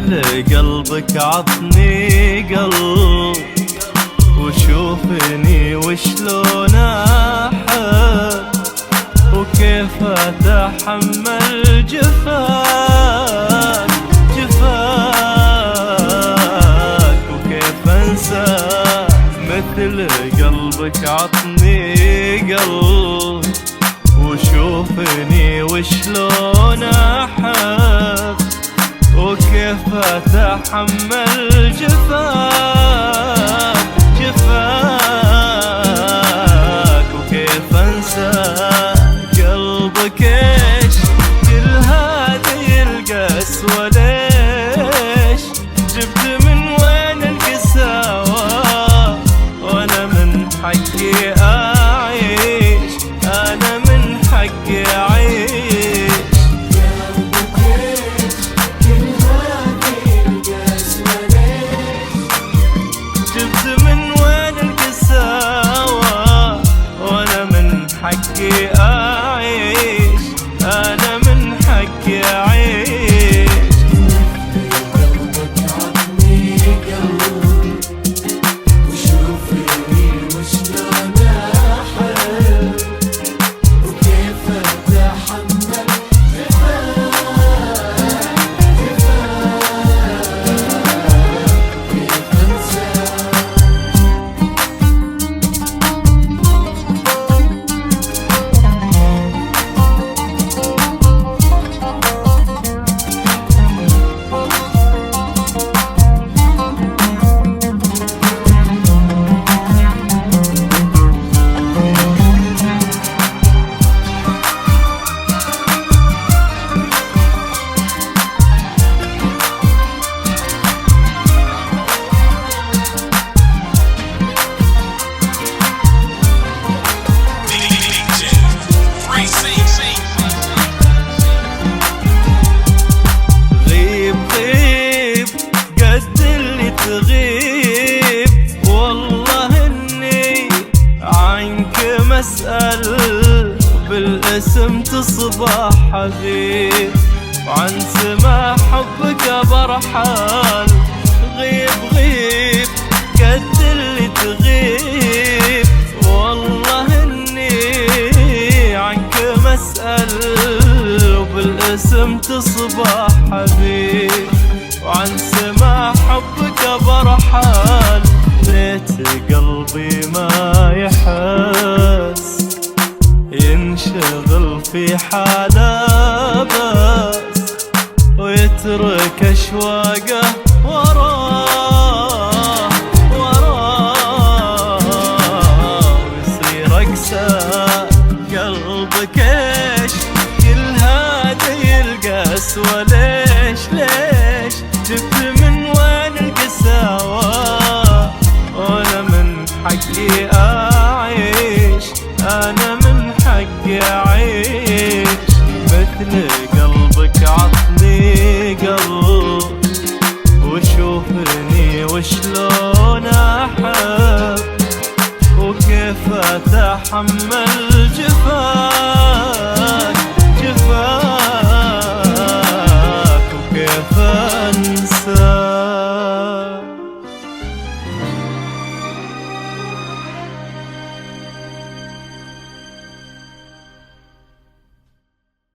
مثل قلبك عطني قلب وشوفني وشلون احب وكيف اتحمل جفاك وكيف انساك. مثل قلبك عطني قلب وشوفني وشلون احب وكيف اتحمل جفاك وكيف انساك. قلبك ايش كل هذه القسوة ليش؟ جبت من وين القساوة وانا من حقي اعيش، انا من حقي اعيش. قلبك ايش كل هذه القسوة ليش؟ جبت من وين القساوة وانا من حقي اعيش، انا من حقي اعيش. قلبك عطني قلب وشوفني وشلون احب وكيف اتحمل كيف انساك. غيب قد اللي تغيب، والله اني عنك مسأل بالاسم تصبح حبيب، وعن سما حبك برحال. غيب قد اللي تغيب، والله اني عنك مسأل وبالاسم تصبح حبيب، وعن سما حبك برحال. ليت قلبي ما يحس ينشغل في حاله بس ويترك اشواقه وراه ويصير اقسى. قلبك ايش كل هذه القسوة ليش؟ جبت من وين القساوة وانا من حقي اعيش، انا من حقي اعيش. مثل قلبك عطني قلب وشوفني وشلون احب وكيف اتحمل